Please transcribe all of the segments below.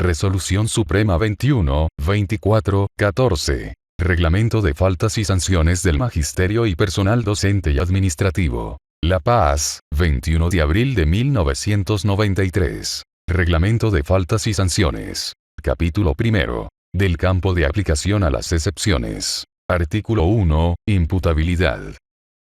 Resolución Suprema 21-24-14. Reglamento de faltas y sanciones del Magisterio y Personal Docente y Administrativo. La Paz, 21 de abril de 1993. Reglamento de faltas y sanciones. Capítulo primero. Del campo de aplicación a las excepciones. Artículo 1. Imputabilidad.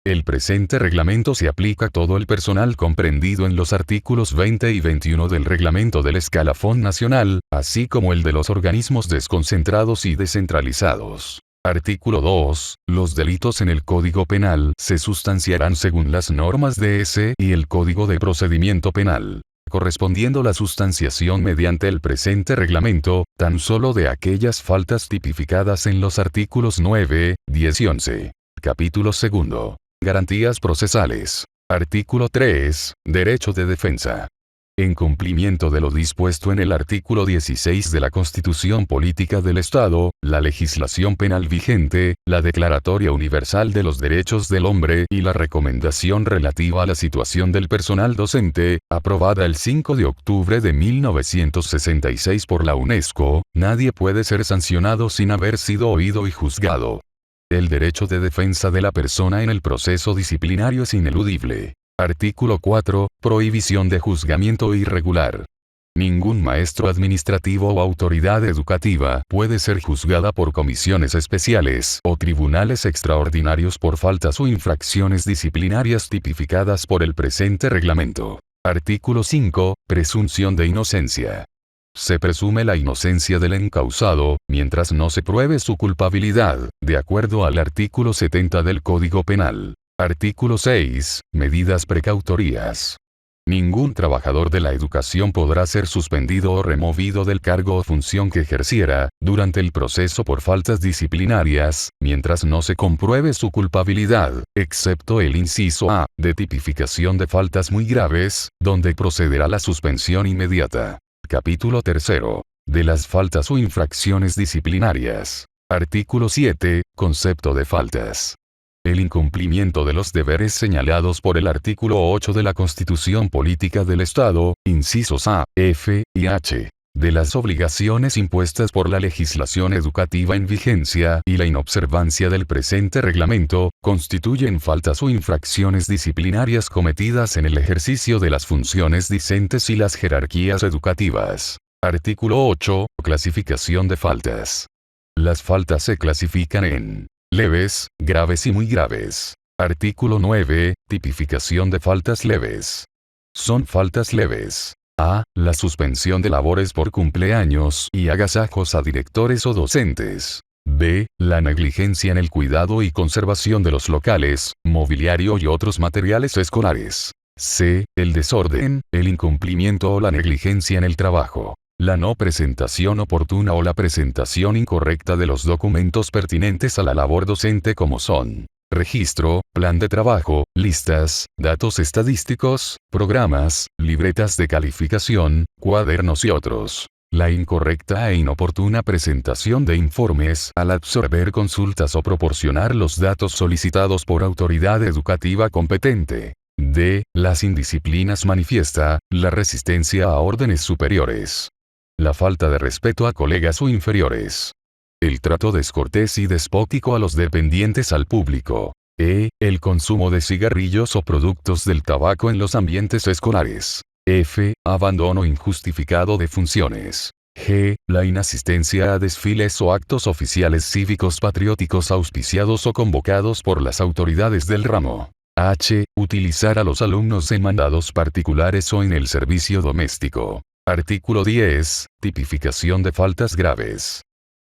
El presente reglamento se aplica a todo el personal comprendido en los artículos 20 y 21 del Reglamento del Escalafón Nacional, así como el de los organismos desconcentrados y descentralizados. Artículo 2. Los delitos en el Código Penal se sustanciarán según las normas de ese y el Código de Procedimiento Penal, correspondiendo la sustanciación mediante el presente reglamento, tan solo de aquellas faltas tipificadas en los artículos 9, 10 y 11. Capítulo segundo. Garantías procesales. Artículo 3. Derecho de defensa. En cumplimiento de lo dispuesto en el artículo 16 de la Constitución Política del Estado, la legislación penal vigente, la Declaratoria Universal de los Derechos del Hombre y la Recomendación relativa a la situación del personal docente, aprobada el 5 de octubre de 1966 por la UNESCO, nadie puede ser sancionado sin haber sido oído y juzgado. El derecho de defensa de la persona en el proceso disciplinario es ineludible. Artículo 4. Prohibición de juzgamiento irregular. Ningún maestro administrativo o autoridad educativa puede ser juzgada por comisiones especiales o tribunales extraordinarios por faltas o infracciones disciplinarias tipificadas por el presente reglamento. Artículo 5. Presunción de inocencia. Se presume la inocencia del encausado, mientras no se pruebe su culpabilidad, de acuerdo al artículo 70 del Código Penal. Artículo 6. Medidas precautorias. Ningún trabajador de la educación podrá ser suspendido o removido del cargo o función que ejerciera, durante el proceso por faltas disciplinarias, mientras no se compruebe su culpabilidad, excepto el inciso A, de tipificación de faltas muy graves, donde procederá la suspensión inmediata. Capítulo tercero. De las faltas o infracciones disciplinarias. Artículo 7. Concepto de faltas. El incumplimiento de los deberes señalados por el artículo 8 de la Constitución Política del Estado, incisos A, F y H, de las obligaciones impuestas por la legislación educativa en vigencia y la inobservancia del presente reglamento, constituyen faltas o infracciones disciplinarias cometidas en el ejercicio de las funciones discentes y las jerarquías educativas. Artículo 8. Clasificación de faltas. Las faltas se clasifican en leves, graves y muy graves. Artículo 9. Tipificación de faltas leves. Son faltas leves: A. La suspensión de labores por cumpleaños y agasajos a directores o docentes. B. La negligencia en el cuidado y conservación de los locales, mobiliario y otros materiales escolares. C. El desorden, el incumplimiento o la negligencia en el trabajo. La no presentación oportuna o la presentación incorrecta de los documentos pertinentes a la labor docente, como son registro, plan de trabajo, listas, datos estadísticos, programas, libretas de calificación, cuadernos y otros. La incorrecta e inoportuna presentación de informes al absorber consultas o proporcionar los datos solicitados por autoridad educativa competente. D. Las indisciplinas manifiesta, la resistencia a órdenes superiores. La falta de respeto a colegas o inferiores. El trato descortés y despótico a los dependientes al público. E. El consumo de cigarrillos o productos del tabaco en los ambientes escolares. F. Abandono injustificado de funciones. G. La inasistencia a desfiles o actos oficiales cívicos patrióticos auspiciados o convocados por las autoridades del ramo. H. Utilizar a los alumnos en mandados particulares o en el servicio doméstico. Artículo 10. Tipificación de faltas graves.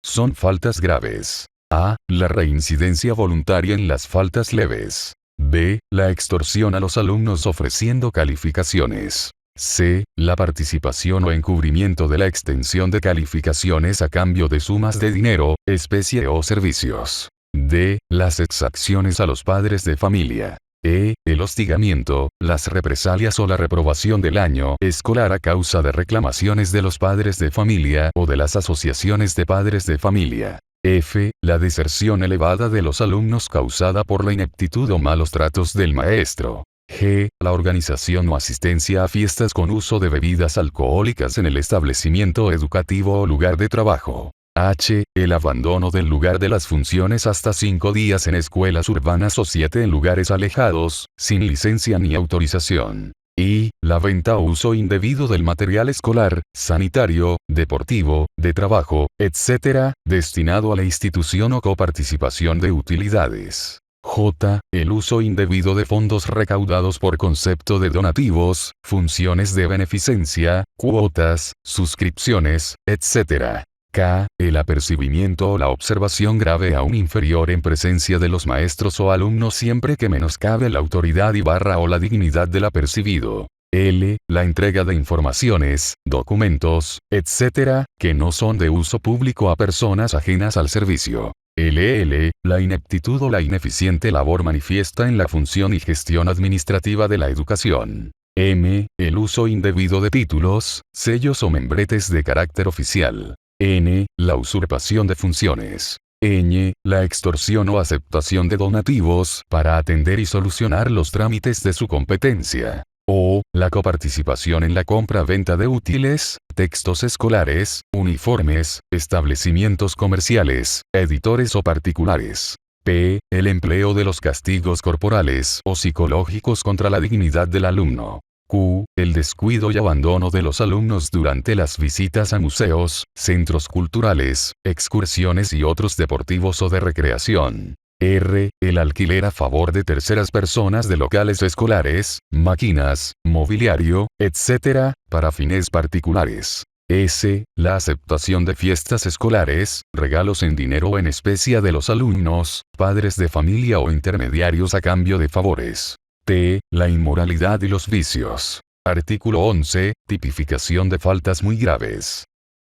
Son faltas graves: A. La reincidencia voluntaria en las faltas leves. B. La extorsión a los alumnos ofreciendo calificaciones. C. La participación o encubrimiento de la extensión de calificaciones a cambio de sumas de dinero, especie o servicios. D. Las exacciones a los padres de familia. E. El hostigamiento, las represalias o la reprobación del año escolar a causa de reclamaciones de los padres de familia o de las asociaciones de padres de familia. F. La deserción elevada de los alumnos causada por la ineptitud o malos tratos del maestro. G. La organización o asistencia a fiestas con uso de bebidas alcohólicas en el establecimiento educativo o lugar de trabajo. H. El abandono del lugar de las funciones hasta 5 días en escuelas urbanas o 7 en lugares alejados, sin licencia ni autorización. I. La venta o uso indebido del material escolar, sanitario, deportivo, de trabajo, etc., destinado a la institución o coparticipación de utilidades. J. El uso indebido de fondos recaudados por concepto de donativos, funciones de beneficencia, cuotas, suscripciones, etc. K. El apercibimiento o la observación grave aún inferior en presencia de los maestros o alumnos siempre que menoscabe la autoridad o la dignidad del apercibido. L. La entrega de informaciones, documentos, etc., que no son de uso público a personas ajenas al servicio. LL. La ineptitud o la ineficiente labor manifiesta en la función y gestión administrativa de la educación. M. El uso indebido de títulos, sellos o membretes de carácter oficial. N. La usurpación de funciones. Ñ. La extorsión o aceptación de donativos para atender y solucionar los trámites de su competencia. O. La coparticipación en la compra-venta de útiles, textos escolares, uniformes, establecimientos comerciales, editores o particulares. P. El empleo de los castigos corporales o psicológicos contra la dignidad del alumno. Q. El descuido y abandono de los alumnos durante las visitas a museos, centros culturales, excursiones y otros deportivos o de recreación. R. El alquiler a favor de terceras personas de locales escolares, máquinas, mobiliario, etc., para fines particulares. S. La aceptación de fiestas escolares, regalos en dinero o en especie de los alumnos, padres de familia o intermediarios a cambio de favores. T. La inmoralidad y los vicios. Artículo 11. Tipificación de faltas muy graves.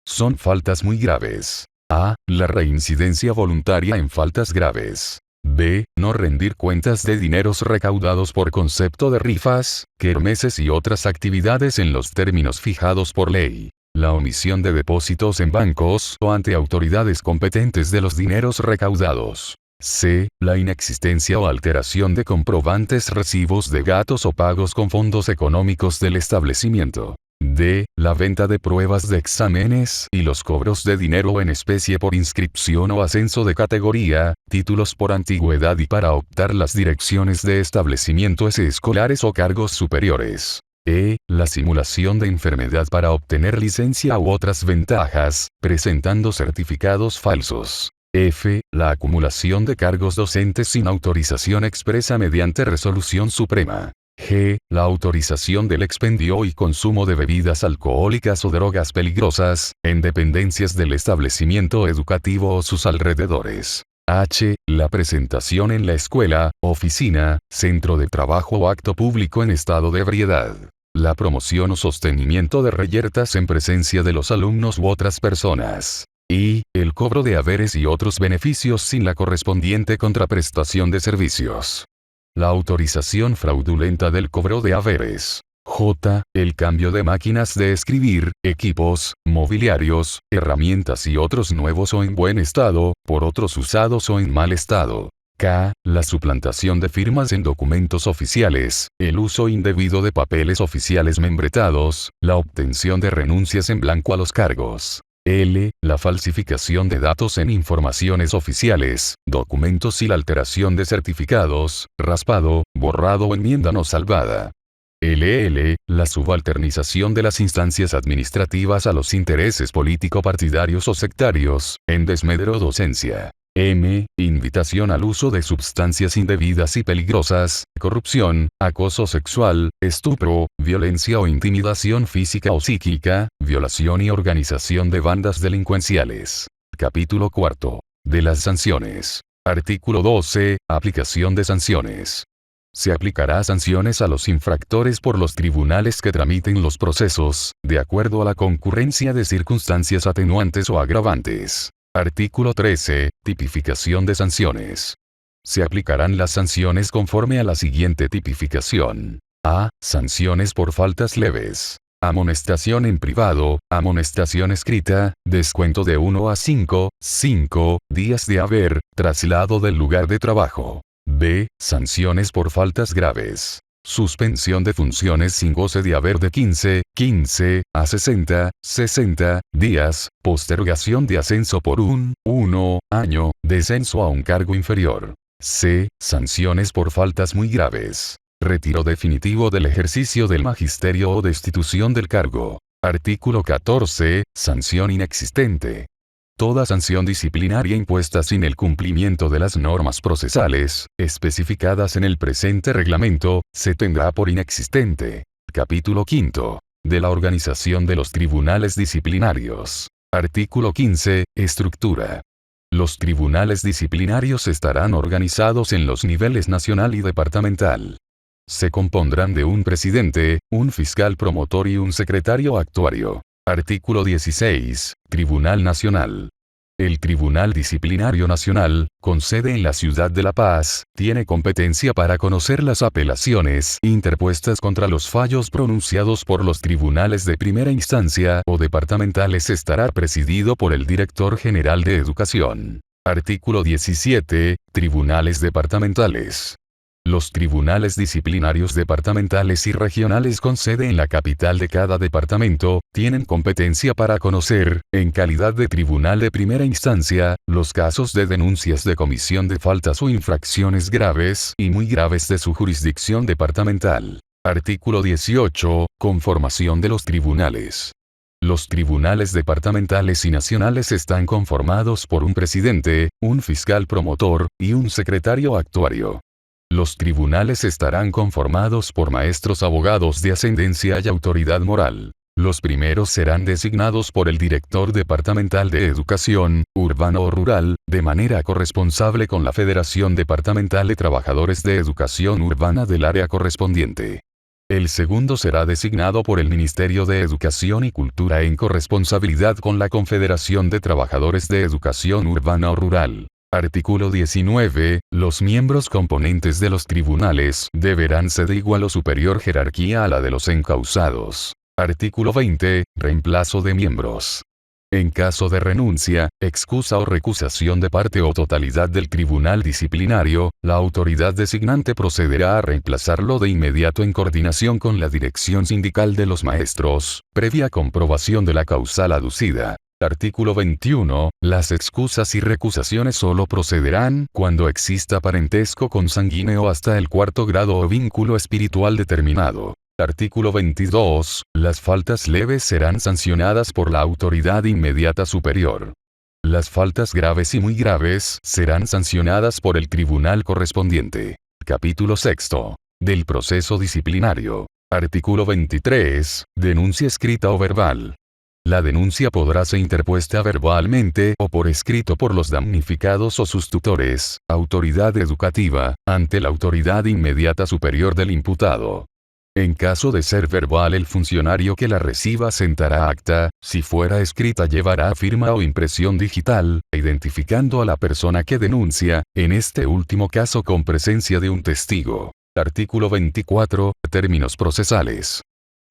Son faltas muy graves. A. La reincidencia voluntaria en faltas graves. B. No rendir cuentas de dineros recaudados por concepto de rifas, kermeses y otras actividades en los términos fijados por ley. La omisión de depósitos en bancos o ante autoridades competentes de los dineros recaudados. C. La inexistencia o alteración de comprobantes, recibos de gastos o pagos con fondos económicos del establecimiento. D. La venta de pruebas de exámenes y los cobros de dinero en especie por inscripción o ascenso de categoría, títulos por antigüedad y para optar las direcciones de establecimientos escolares o cargos superiores. E. La simulación de enfermedad para obtener licencia u otras ventajas, presentando certificados falsos. F. La acumulación de cargos docentes sin autorización expresa mediante resolución suprema. G. La autorización del expendio y consumo de bebidas alcohólicas o drogas peligrosas, en dependencias del establecimiento educativo o sus alrededores. H. La presentación en la escuela, oficina, centro de trabajo o acto público en estado de ebriedad. La promoción o sostenimiento de reyertas en presencia de los alumnos u otras personas. Y. El cobro de haberes y otros beneficios sin la correspondiente contraprestación de servicios. La autorización fraudulenta del cobro de haberes. J. El cambio de máquinas de escribir, equipos, mobiliarios, herramientas y otros nuevos o en buen estado, por otros usados o en mal estado. K. La suplantación de firmas en documentos oficiales, el uso indebido de papeles oficiales membretados, la obtención de renuncias en blanco a los cargos. L. La falsificación de datos en informaciones oficiales, documentos y la alteración de certificados, raspado, borrado o enmienda no salvada. LL. La subalternización de las instancias administrativas a los intereses político-partidarios o sectarios, en desmedro docencia. M. Invitación al uso de sustancias indebidas y peligrosas, corrupción, acoso sexual, estupro, violencia o intimidación física o psíquica, violación y organización de bandas delincuenciales. Capítulo 4. De las sanciones. Artículo 12. Aplicación de sanciones. Se aplicará sanciones a los infractores por los tribunales que tramiten los procesos, de acuerdo a la concurrencia de circunstancias atenuantes o agravantes. Artículo 13. Tipificación de sanciones. Se aplicarán las sanciones conforme a la siguiente tipificación. A. Sanciones por faltas leves. Amonestación en privado, amonestación escrita, descuento de 1 a 5 días de haber, traslado del lugar de trabajo. B. Sanciones por faltas graves. Suspensión de funciones sin goce de haber de 15 a 60 días, postergación de ascenso por 1 año, descenso a un cargo inferior. C. Sanciones por faltas muy graves. Retiro definitivo del ejercicio del magisterio o destitución del cargo. Artículo 14. Sanción inexistente. Toda sanción disciplinaria impuesta sin el cumplimiento de las normas procesales, especificadas en el presente reglamento, se tendrá por inexistente. Capítulo 5. De la organización de los tribunales disciplinarios. Artículo 15. Estructura. Los tribunales disciplinarios estarán organizados en los niveles nacional y departamental. Se compondrán de un presidente, un fiscal promotor y un secretario actuario. Artículo 16. Tribunal Nacional. El Tribunal Disciplinario Nacional, con sede en la ciudad de La Paz, tiene competencia para conocer las apelaciones interpuestas contra los fallos pronunciados por los tribunales de primera instancia o departamentales. Estará presidido por el Director General de Educación. Artículo 17. Tribunales departamentales. Los tribunales disciplinarios departamentales y regionales con sede en la capital de cada departamento, tienen competencia para conocer, en calidad de tribunal de primera instancia, los casos de denuncias de comisión de faltas o infracciones graves y muy graves de su jurisdicción departamental. Artículo 18. Conformación de los tribunales. Los tribunales departamentales y nacionales están conformados por un presidente, un fiscal promotor, y un secretario actuario. Los tribunales estarán conformados por maestros abogados de ascendencia y autoridad moral. Los primeros serán designados por el director departamental de educación, urbano o rural, de manera corresponsable con la Federación Departamental de Trabajadores de Educación Urbana del área correspondiente. El segundo será designado por el Ministerio de Educación y Cultura en corresponsabilidad con la Confederación de Trabajadores de Educación Urbana o Rural. Artículo 19. Los miembros componentes de los tribunales deberán ser de igual o superior jerarquía a la de los encausados. Artículo 20. Reemplazo de miembros. En caso de renuncia, excusa o recusación de parte o totalidad del tribunal disciplinario, la autoridad designante procederá a reemplazarlo de inmediato en coordinación con la dirección sindical de los maestros, previa comprobación de la causal aducida. Artículo 21. Las excusas y recusaciones solo procederán cuando exista parentesco consanguíneo hasta el cuarto grado o vínculo espiritual determinado. Artículo 22. Las faltas leves serán sancionadas por la autoridad inmediata superior. Las faltas graves y muy graves serán sancionadas por el tribunal correspondiente. Capítulo 6. Del proceso disciplinario. Artículo 23. Denuncia escrita o verbal. La denuncia podrá ser interpuesta verbalmente o por escrito por los damnificados o sus tutores, autoridad educativa, ante la autoridad inmediata superior del imputado. En caso de ser verbal, el funcionario que la reciba sentará acta; si fuera escrita llevará firma o impresión digital, identificando a la persona que denuncia, en este último caso con presencia de un testigo. Artículo 24. Términos procesales.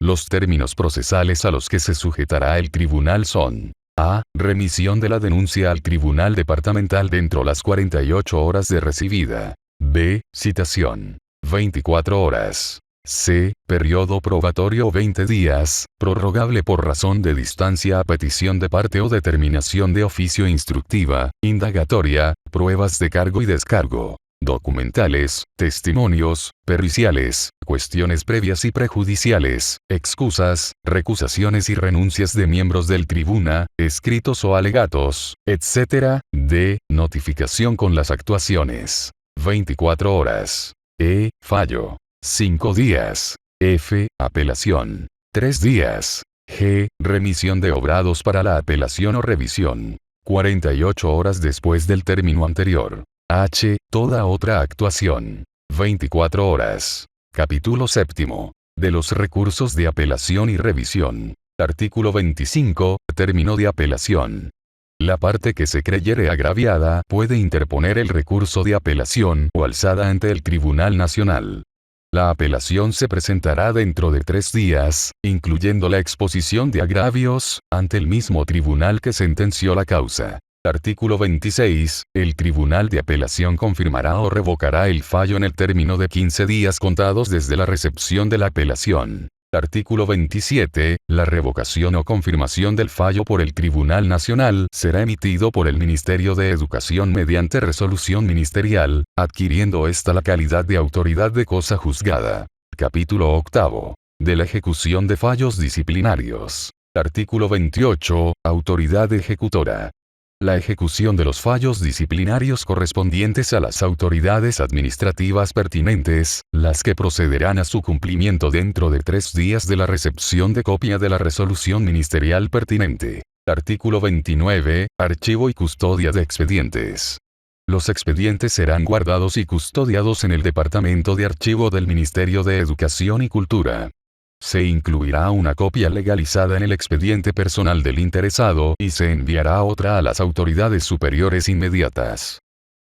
Los términos procesales a los que se sujetará el tribunal son: a. Remisión de la denuncia al tribunal departamental dentro las 48 horas de recibida. b. Citación. 24 horas. c. Periodo probatorio 20 días, prorrogable por razón de distancia a petición de parte o determinación de oficio instructiva, indagatoria, pruebas de cargo y descargo, documentales, testimonios, periciales, cuestiones previas y prejudiciales, excusas, recusaciones y renuncias de miembros del tribuna, escritos o alegatos, etc. d. Notificación con las actuaciones. 24 horas. e. Fallo. 5 días. f. Apelación. 3 días. g. Remisión de obrados para la apelación o revisión. 48 horas después del término anterior. h. Toda otra actuación. 24 horas. Capítulo 7. De los recursos de apelación y revisión. Artículo 25. Término de apelación. La parte que se creyere agraviada puede interponer el recurso de apelación o alzada ante el Tribunal Nacional. La apelación se presentará dentro de 3 días, incluyendo la exposición de agravios, ante el mismo tribunal que sentenció la causa. Artículo 26. El Tribunal de Apelación confirmará o revocará el fallo en el término de 15 días contados desde la recepción de la apelación. Artículo 27. La revocación o confirmación del fallo por el Tribunal Nacional será emitido por el Ministerio de Educación mediante resolución ministerial, adquiriendo ésta la calidad de autoridad de cosa juzgada. Capítulo 8. De la ejecución de fallos disciplinarios. Artículo 28. Autoridad ejecutora. La ejecución de los fallos disciplinarios correspondientes a las autoridades administrativas pertinentes, las que procederán a su cumplimiento dentro de 3 días de la recepción de copia de la resolución ministerial pertinente. Artículo 29. Archivo y custodia de expedientes. Los expedientes serán guardados y custodiados en el Departamento de Archivo del Ministerio de Educación y Cultura. Se incluirá una copia legalizada en el expediente personal del interesado y se enviará otra a las autoridades superiores inmediatas.